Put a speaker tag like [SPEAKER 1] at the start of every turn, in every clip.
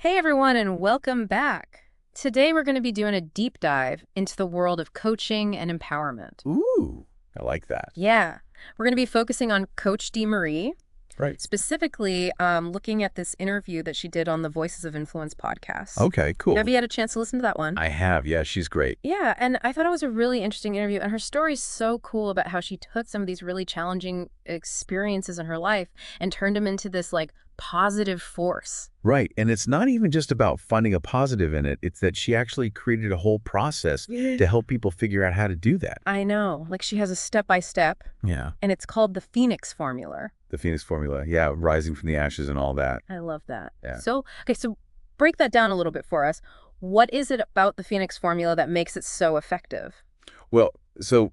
[SPEAKER 1] Hey everyone, and welcome back. Today we're going to be doing a deep dive into the world of coaching and empowerment.
[SPEAKER 2] Ooh, I like that.
[SPEAKER 1] Yeah, we're going to be focusing on Coach DeMarie,
[SPEAKER 2] Right.
[SPEAKER 1] specifically looking at this interview that she did on the Voices of Influence podcast.
[SPEAKER 2] Okay, cool.
[SPEAKER 1] Have you had a chance to listen to that one?
[SPEAKER 2] I have. Yeah, she's great.
[SPEAKER 1] Yeah, and I thought it was a really interesting interview, and her story's so cool about how she took some of these really challenging experiences in her life and turned them into this positive force.
[SPEAKER 2] Right. And it's not even just about finding a positive in it. It's that she actually created a whole process to help people figure out how to do that.
[SPEAKER 1] I know, she has a step-by-step,
[SPEAKER 2] Yeah.
[SPEAKER 1] and it's called the Phoenix Formula.
[SPEAKER 2] The Phoenix Formula. Yeah, rising from the ashes and all that.
[SPEAKER 1] I love that.
[SPEAKER 2] Yeah.
[SPEAKER 1] So break that down a little bit for us. What is it about the Phoenix Formula that makes it so effective?
[SPEAKER 2] Well, so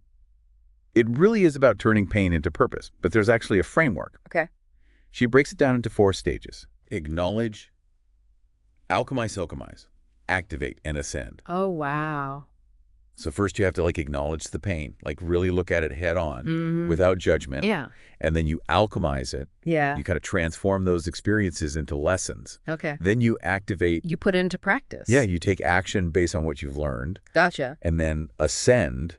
[SPEAKER 2] it really is about turning pain into purpose, but there's actually a framework.
[SPEAKER 1] Okay.
[SPEAKER 2] She breaks it down into 4 stages. Acknowledge, alchemize, activate, and ascend.
[SPEAKER 1] Oh, wow.
[SPEAKER 2] So first you have to acknowledge the pain, really look at it head on without judgment.
[SPEAKER 1] Yeah.
[SPEAKER 2] And then you alchemize it.
[SPEAKER 1] Yeah.
[SPEAKER 2] You kind of transform those experiences into lessons.
[SPEAKER 1] Okay.
[SPEAKER 2] Then you activate.
[SPEAKER 1] You put it into practice.
[SPEAKER 2] Yeah, you take action based on what you've learned.
[SPEAKER 1] Gotcha.
[SPEAKER 2] And then ascend.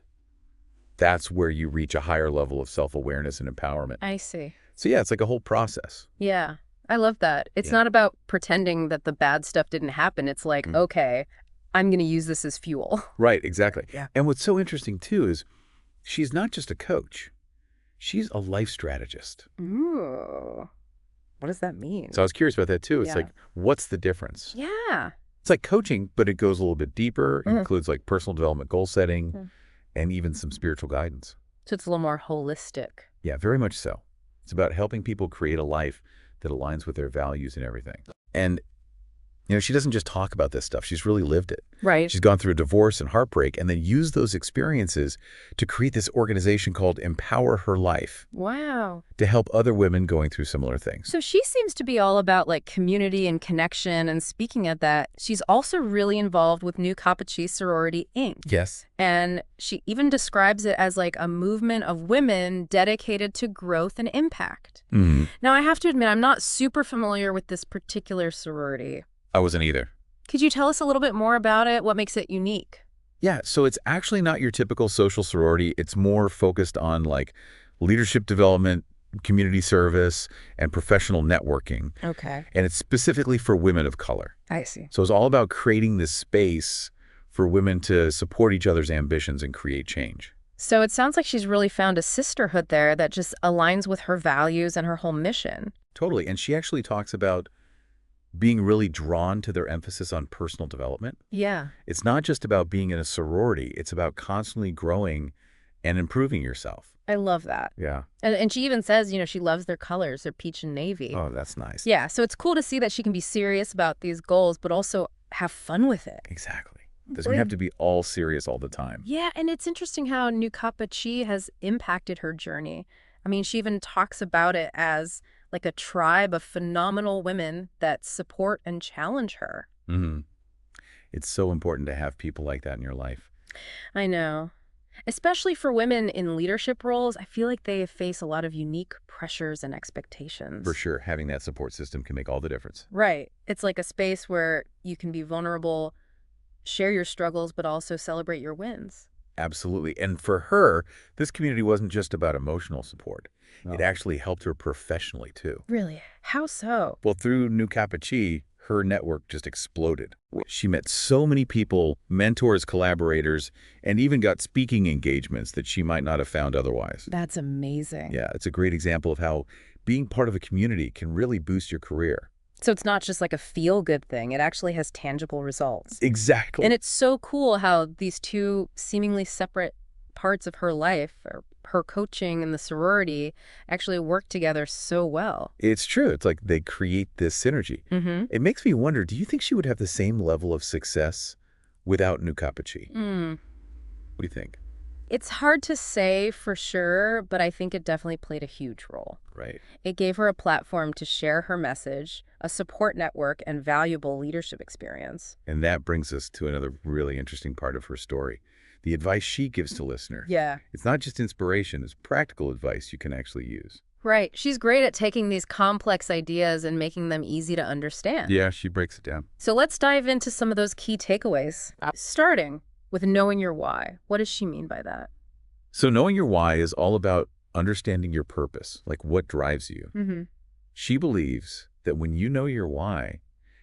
[SPEAKER 2] That's where you reach a higher level of self-awareness and empowerment.
[SPEAKER 1] I see.
[SPEAKER 2] So yeah, it's like a whole process.
[SPEAKER 1] Yeah. I love that. It's
[SPEAKER 2] Yeah.
[SPEAKER 1] not about pretending that the bad stuff didn't happen. It's okay, I'm going to use this as fuel.
[SPEAKER 2] Right, exactly.
[SPEAKER 1] Yeah.
[SPEAKER 2] And what's so interesting too is she's not just a coach. She's a life strategist.
[SPEAKER 1] Ooh. What does that mean?
[SPEAKER 2] So I was curious about that too. It's
[SPEAKER 1] Yeah.
[SPEAKER 2] what's the difference?
[SPEAKER 1] Yeah.
[SPEAKER 2] It's like coaching, but it goes a little bit deeper. It includes personal development, goal setting,
[SPEAKER 1] Mm.
[SPEAKER 2] and even some spiritual guidance.
[SPEAKER 1] So it's a little more holistic.
[SPEAKER 2] Yeah, very much so. It's about helping people create a life that aligns with their values and everything. And, she doesn't just talk about this stuff. She's really lived it.
[SPEAKER 1] Right.
[SPEAKER 2] She's gone through a divorce and heartbreak and then used those experiences to create this organization called Empower Her Life
[SPEAKER 1] Wow.
[SPEAKER 2] to help other women going through similar things.
[SPEAKER 1] So she seems to be all about community and connection. And speaking of that, she's also really involved with Nu Kappa Chi Sorority Inc.
[SPEAKER 2] Yes.
[SPEAKER 1] And she even describes it as a movement of women dedicated to growth and impact.
[SPEAKER 2] Mm-hmm.
[SPEAKER 1] Now, I have to admit, I'm not super familiar with this particular sorority.
[SPEAKER 2] I wasn't either.
[SPEAKER 1] Could you tell us a little bit more about it? What makes it unique?
[SPEAKER 2] Yeah, so it's actually not your typical social sorority. It's more focused on leadership development, community service, and professional networking.
[SPEAKER 1] Okay.
[SPEAKER 2] And it's specifically for women of color.
[SPEAKER 1] I see.
[SPEAKER 2] So it's all about creating this space for women to support each other's ambitions and create change.
[SPEAKER 1] So it sounds like she's really found a sisterhood there that just aligns with her values and her whole mission.
[SPEAKER 2] Totally. And she actually talks about being really drawn to their emphasis on personal development.
[SPEAKER 1] Yeah.
[SPEAKER 2] It's not just about being in a sorority. It's about constantly growing and improving yourself.
[SPEAKER 1] I love that.
[SPEAKER 2] Yeah.
[SPEAKER 1] And she even says, she loves their colors, their peach and navy.
[SPEAKER 2] Oh, that's nice.
[SPEAKER 1] Yeah, so it's cool to see that she can be serious about these goals, but also have fun with it.
[SPEAKER 2] Exactly. Doesn't have to be all serious all the time.
[SPEAKER 1] Yeah, and it's interesting how Nu Kappa Chi has impacted her journey. I mean, she even talks about it as a tribe of phenomenal women that support and challenge her.
[SPEAKER 2] Mm-hmm. It's so important to have people like that in your life.
[SPEAKER 1] I know. Especially for women in leadership roles, I feel like they face a lot of unique pressures and expectations.
[SPEAKER 2] For sure, having that support system can make all the difference.
[SPEAKER 1] Right. It's like a space where you can be vulnerable, share your struggles, but also celebrate your wins.
[SPEAKER 2] Absolutely. And for her, this community wasn't just about emotional support.
[SPEAKER 1] No.
[SPEAKER 2] It actually helped her professionally, too.
[SPEAKER 1] Really? How so?
[SPEAKER 2] Well, through Nu Kappa Chi, her network just exploded. She met so many people, mentors, collaborators, and even got speaking engagements that she might not have found otherwise.
[SPEAKER 1] That's amazing.
[SPEAKER 2] Yeah, it's a great example of how being part of a community can really boost your career.
[SPEAKER 1] So it's not just a feel-good thing. It actually has tangible results.
[SPEAKER 2] Exactly.
[SPEAKER 1] And it's so cool how these two seemingly separate parts of her life, or her coaching and the sorority, actually work together so well.
[SPEAKER 2] It's true. It's like they create this synergy.
[SPEAKER 1] Mm-hmm.
[SPEAKER 2] It makes me wonder, do you think she would have the same level of success without Nu Kappa Chi? What do you think?
[SPEAKER 1] It's hard to say for sure, but I think it definitely played a huge role.
[SPEAKER 2] Right.
[SPEAKER 1] It gave her a platform to share her message, a support network, and valuable leadership experience.
[SPEAKER 2] And that brings us to another really interesting part of her story. The advice she gives to listeners.
[SPEAKER 1] Yeah.
[SPEAKER 2] It's not just inspiration, it's practical advice you can actually use.
[SPEAKER 1] Right. She's great at taking these complex ideas and making them easy to understand.
[SPEAKER 2] Yeah, she breaks it down.
[SPEAKER 1] So let's dive into some of those key takeaways. Starting with knowing your why. What does she mean by that?
[SPEAKER 2] So knowing your why is all about understanding your purpose, like what drives you.
[SPEAKER 1] Mm-hmm.
[SPEAKER 2] She believes that when you know your why,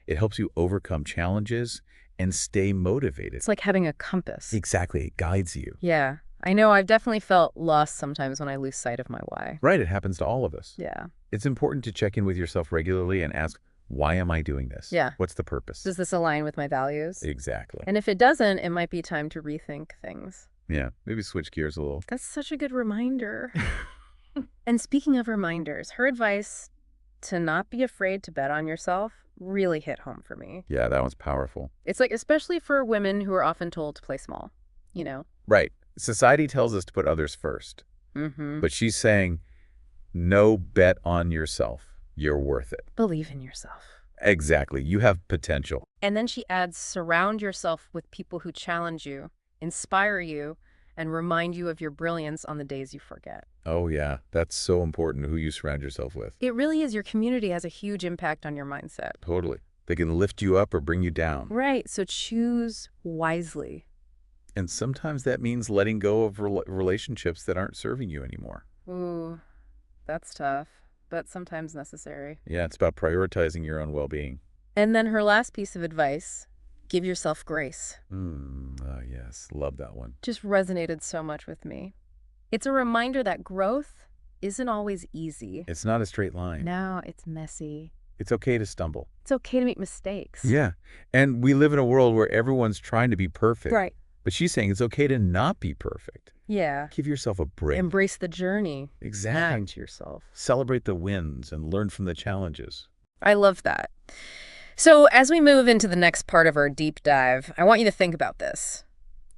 [SPEAKER 2] it helps you overcome challenges and stay motivated.
[SPEAKER 1] It's like having a compass.
[SPEAKER 2] Exactly. It guides you.
[SPEAKER 1] Yeah. I know I've definitely felt lost sometimes when I lose sight of my why.
[SPEAKER 2] Right. It happens to all of us.
[SPEAKER 1] Yeah.
[SPEAKER 2] It's important to check in with yourself regularly and ask, why am I doing this?
[SPEAKER 1] Yeah.
[SPEAKER 2] What's the purpose?
[SPEAKER 1] Does this align with my values?
[SPEAKER 2] Exactly.
[SPEAKER 1] And if it doesn't, it might be time to rethink things.
[SPEAKER 2] Yeah. Maybe switch gears a little.
[SPEAKER 1] That's such a good reminder. And speaking of reminders, her advice to not be afraid to bet on yourself really hit home for me.
[SPEAKER 2] Yeah, that one's powerful.
[SPEAKER 1] It's like, especially for women who are often told to play small, you know?
[SPEAKER 2] Right. Society tells us to put others first.
[SPEAKER 1] Mm-hmm.
[SPEAKER 2] But she's saying, no, bet on yourself. You're worth it.
[SPEAKER 1] Believe in yourself.
[SPEAKER 2] Exactly. You have potential.
[SPEAKER 1] And then she adds, surround yourself with people who challenge you, inspire you, and remind you of your brilliance on the days you forget.
[SPEAKER 2] Oh, yeah. That's so important, who you surround yourself with.
[SPEAKER 1] It really is. Your community has a huge impact on your mindset.
[SPEAKER 2] Totally. They can lift you up or bring you down.
[SPEAKER 1] Right. So choose wisely.
[SPEAKER 2] And sometimes that means letting go of relationships that aren't serving you anymore.
[SPEAKER 1] Ooh, that's tough, but sometimes necessary.
[SPEAKER 2] Yeah, it's about prioritizing your own well-being.
[SPEAKER 1] And then her last piece of advice, give yourself grace.
[SPEAKER 2] Yes. Love that one.
[SPEAKER 1] Just resonated so much with me. It's a reminder that growth isn't always easy.
[SPEAKER 2] It's not a straight line.
[SPEAKER 1] No, it's messy.
[SPEAKER 2] It's okay to stumble.
[SPEAKER 1] It's okay to make mistakes.
[SPEAKER 2] Yeah. And we live in a world where everyone's trying to be perfect.
[SPEAKER 1] Right.
[SPEAKER 2] But she's saying it's okay to not be perfect.
[SPEAKER 1] Yeah.
[SPEAKER 2] Give yourself a break.
[SPEAKER 1] Embrace the journey.
[SPEAKER 2] Exactly.
[SPEAKER 1] Kind to yourself.
[SPEAKER 2] Celebrate the wins and learn from the challenges.
[SPEAKER 1] I love that. So as we move into the next part of our deep dive, I want you to think about this.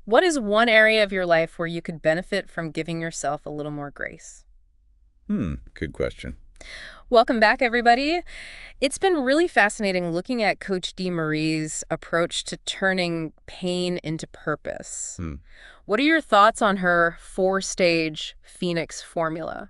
[SPEAKER 1] What is one area of your life where you could benefit from giving yourself a little more grace?
[SPEAKER 2] Good question.
[SPEAKER 1] Welcome back, everybody. It's been really fascinating looking at Coach DeMarie's approach to turning pain into purpose. What are your thoughts on her 4-stage Phoenix formula?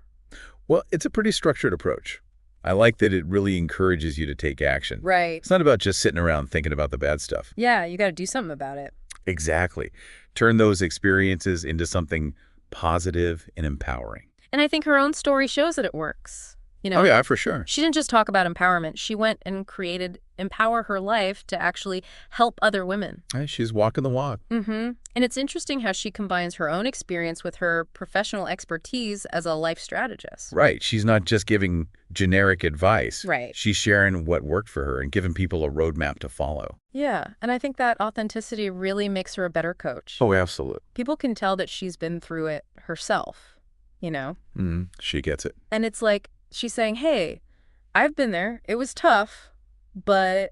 [SPEAKER 2] Well, it's a pretty structured approach. I like that it really encourages you to take action.
[SPEAKER 1] Right.
[SPEAKER 2] It's not about just sitting around thinking about the bad stuff.
[SPEAKER 1] Yeah, you got to do something about it.
[SPEAKER 2] Exactly. Turn those experiences into something positive and empowering.
[SPEAKER 1] And I think her own story shows that it works. You know,
[SPEAKER 2] Oh, yeah, for sure.
[SPEAKER 1] she didn't just talk about empowerment. She went and created Empower Her Life to actually help other women.
[SPEAKER 2] She's walking the walk.
[SPEAKER 1] And it's interesting how she combines her own experience with her professional expertise as a life strategist.
[SPEAKER 2] Right. She's not just giving generic advice.
[SPEAKER 1] Right.
[SPEAKER 2] She's sharing what worked for her and giving people a roadmap to follow.
[SPEAKER 1] Yeah, and I think that authenticity really makes her a better coach.
[SPEAKER 2] Oh, absolutely.
[SPEAKER 1] People can tell that she's been through it herself, you know?
[SPEAKER 2] She gets it.
[SPEAKER 1] And it's like she's saying, hey, I've been there. It was tough, but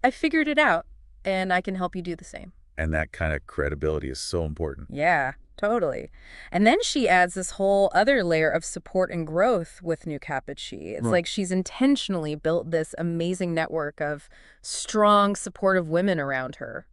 [SPEAKER 1] I figured it out, and I can help you do the same.
[SPEAKER 2] And that kind of credibility is so important.
[SPEAKER 1] Yeah, totally. And then she adds this whole other layer of support and growth with New Cappuccino. It's like she's intentionally built this amazing network of strong, supportive women around her.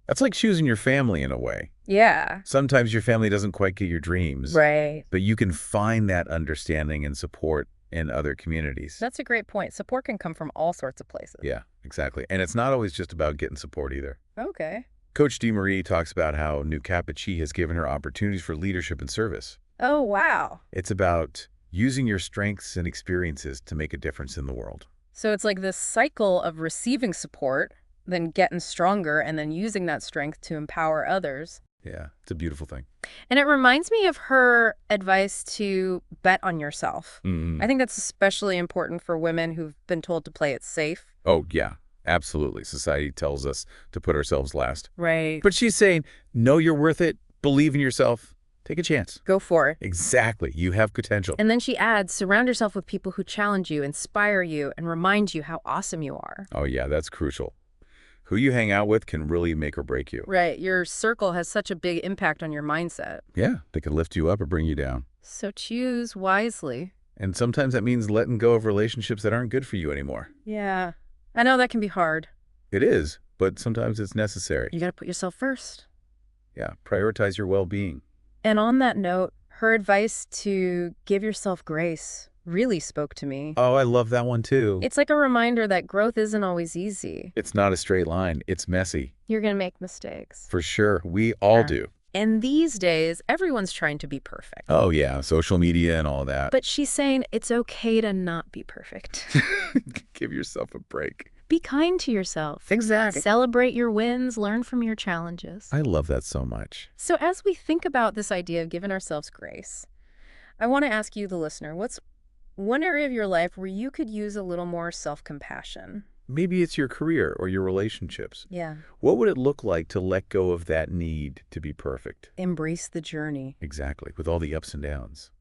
[SPEAKER 2] That's like choosing your family in a way.
[SPEAKER 1] Yeah.
[SPEAKER 2] Sometimes your family doesn't quite get your dreams.
[SPEAKER 1] Right.
[SPEAKER 2] But you can find that understanding and support in other communities.
[SPEAKER 1] That's a great point. Support can come from all sorts of places.
[SPEAKER 2] Yeah, exactly. And it's not always just about getting support either.
[SPEAKER 1] Okay.
[SPEAKER 2] Coach DeMarie talks about how New Cappuccino has given her opportunities for leadership and service.
[SPEAKER 1] Oh, wow.
[SPEAKER 2] It's about using your strengths and experiences to make a difference in the world.
[SPEAKER 1] So it's like this cycle of receiving support, then getting stronger, and then using that strength to empower others.
[SPEAKER 2] Yeah, it's a beautiful thing.
[SPEAKER 1] And it reminds me of her advice to bet on yourself. I think that's especially important for women who've been told to play it safe.
[SPEAKER 2] Oh, yeah, absolutely. Society tells us to put ourselves last.
[SPEAKER 1] Right.
[SPEAKER 2] But she's saying, know you're worth it, believe in yourself, take a chance.
[SPEAKER 1] Go for it.
[SPEAKER 2] Exactly. You have potential.
[SPEAKER 1] And then she adds, surround yourself with people who challenge you, inspire you, and remind you how awesome you are.
[SPEAKER 2] Oh, yeah, that's crucial. Who you hang out with can really make or break you.
[SPEAKER 1] Right. Your circle has such a big impact on your mindset.
[SPEAKER 2] Yeah, they can lift you up or bring you down.
[SPEAKER 1] So choose wisely.
[SPEAKER 2] And sometimes that means letting go of relationships that aren't good for you anymore.
[SPEAKER 1] Yeah. I know that can be hard.
[SPEAKER 2] It is, but sometimes it's necessary.
[SPEAKER 1] You got to put yourself first.
[SPEAKER 2] Yeah, prioritize your well-being.
[SPEAKER 1] And on that note, her advice to give yourself grace really spoke to me.
[SPEAKER 2] Oh, I love that one too.
[SPEAKER 1] It's like a reminder that growth isn't always easy.
[SPEAKER 2] It's not a straight line. It's messy.
[SPEAKER 1] You're going to make mistakes.
[SPEAKER 2] For sure. We all
[SPEAKER 1] Yeah.
[SPEAKER 2] do.
[SPEAKER 1] And these days, everyone's trying to be perfect.
[SPEAKER 2] Oh, yeah. Social media and all that.
[SPEAKER 1] But she's saying it's okay to not be perfect.
[SPEAKER 2] Give yourself a break.
[SPEAKER 1] Be kind to yourself.
[SPEAKER 2] Exactly.
[SPEAKER 1] Celebrate your wins, learn from your challenges.
[SPEAKER 2] I love that so much.
[SPEAKER 1] So as we think about this idea of giving ourselves grace, I want to ask you, the listener, what's one area of your life where you could use a little more self-compassion?
[SPEAKER 2] Maybe it's your career or your relationships.
[SPEAKER 1] Yeah.
[SPEAKER 2] What would it look like to let go of that need to be perfect?
[SPEAKER 1] Embrace the journey.
[SPEAKER 2] Exactly, with all the ups and downs.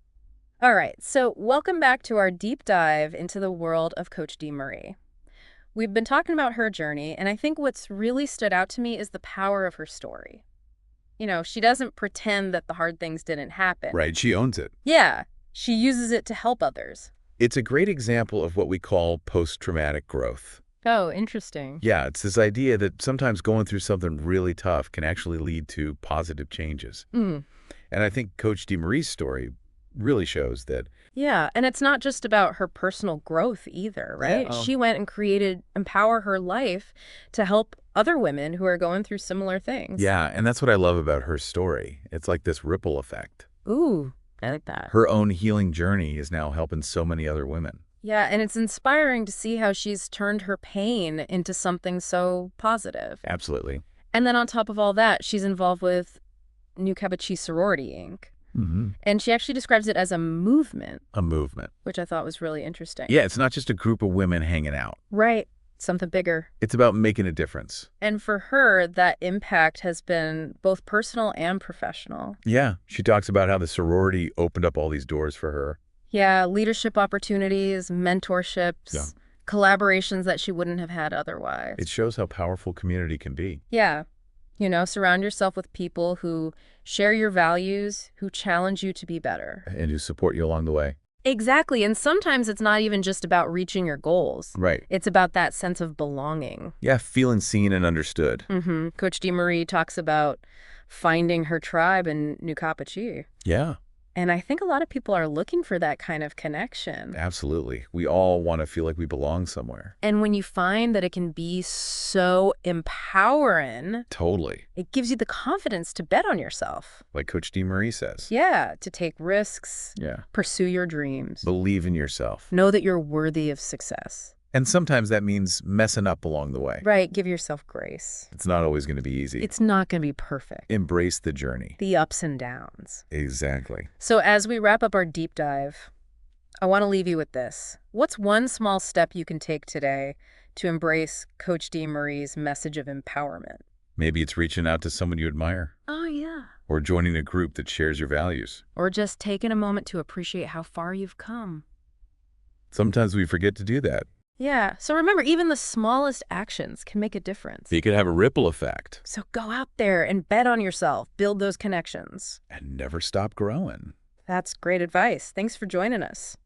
[SPEAKER 1] All right, so welcome back to our deep dive into the world of Coach DeMarie. We've been talking about her journey, and I think what's really stood out to me is the power of her story. You know, she doesn't pretend that the hard things didn't happen.
[SPEAKER 2] Right, she owns it.
[SPEAKER 1] Yeah, she uses it to help others.
[SPEAKER 2] It's a great example of what we call post-traumatic growth.
[SPEAKER 1] Oh, interesting.
[SPEAKER 2] Yeah, it's this idea that sometimes going through something really tough can actually lead to positive changes.
[SPEAKER 1] Mm.
[SPEAKER 2] And I think Coach DeMarie's story really shows that.
[SPEAKER 1] Yeah, and it's not just about her personal growth either, right?
[SPEAKER 2] Yeah.
[SPEAKER 1] She went and created Empower Her Life to help other women who are going through similar things.
[SPEAKER 2] Yeah, and that's what I love about her story. It's like this ripple effect.
[SPEAKER 1] Ooh, I like that.
[SPEAKER 2] Her own healing journey is now helping so many other women.
[SPEAKER 1] Yeah, and it's inspiring to see how she's turned her pain into something so positive.
[SPEAKER 2] Absolutely.
[SPEAKER 1] And then on top of all that, she's involved with New Cabochi Sorority, Inc.
[SPEAKER 2] Mm-hmm.
[SPEAKER 1] And she actually describes it as a movement,
[SPEAKER 2] A movement.
[SPEAKER 1] which I thought was really interesting.
[SPEAKER 2] Yeah, it's not just a group of women hanging out.
[SPEAKER 1] Right. Something bigger.
[SPEAKER 2] It's about making a difference.
[SPEAKER 1] And for her, that impact has been both personal and professional.
[SPEAKER 2] Yeah, she talks about how the sorority opened up all these doors for her.
[SPEAKER 1] Yeah, leadership opportunities, mentorships,
[SPEAKER 2] Yeah.
[SPEAKER 1] collaborations that she wouldn't have had otherwise.
[SPEAKER 2] It shows how powerful community can be.
[SPEAKER 1] Yeah. You know, surround yourself with people who share your values, who challenge you to be better.
[SPEAKER 2] And who support you along the way.
[SPEAKER 1] Exactly. And sometimes it's not even just about reaching your goals.
[SPEAKER 2] Right.
[SPEAKER 1] It's about that sense of belonging.
[SPEAKER 2] Yeah, feeling seen and understood.
[SPEAKER 1] Coach DeMarie talks about finding her tribe in New Cabochi.
[SPEAKER 2] Yeah,
[SPEAKER 1] And I think a lot of people are looking for that kind of connection.
[SPEAKER 2] absolutely. We all want to feel like we belong somewhere.
[SPEAKER 1] And when you find that it can be so empowering,
[SPEAKER 2] Totally.
[SPEAKER 1] it gives you the confidence to bet on yourself.
[SPEAKER 2] Like Coach DeMarie says.
[SPEAKER 1] Yeah, to take risks,
[SPEAKER 2] Yeah.
[SPEAKER 1] pursue your dreams,
[SPEAKER 2] Believe in yourself.
[SPEAKER 1] know that you're worthy of success.
[SPEAKER 2] And sometimes that means messing up along the way.
[SPEAKER 1] Right, give yourself grace.
[SPEAKER 2] It's not always going to be easy.
[SPEAKER 1] It's not going to be perfect.
[SPEAKER 2] Embrace the journey.
[SPEAKER 1] The ups and downs.
[SPEAKER 2] Exactly.
[SPEAKER 1] So as we wrap up our deep dive, I want to leave you with this. What's one small step you can take today to embrace Coach DeMarie's message of empowerment?
[SPEAKER 2] Maybe it's reaching out to someone you admire.
[SPEAKER 1] Oh, yeah.
[SPEAKER 2] Or joining a group that shares your values.
[SPEAKER 1] Or just taking a moment to appreciate how far you've come.
[SPEAKER 2] Sometimes we forget to do that.
[SPEAKER 1] Yeah, so remember, even the smallest actions can make a difference.
[SPEAKER 2] You could have a ripple effect.
[SPEAKER 1] So go out there and bet on yourself, build those connections.
[SPEAKER 2] And never stop growing.
[SPEAKER 1] That's great advice. Thanks for joining us.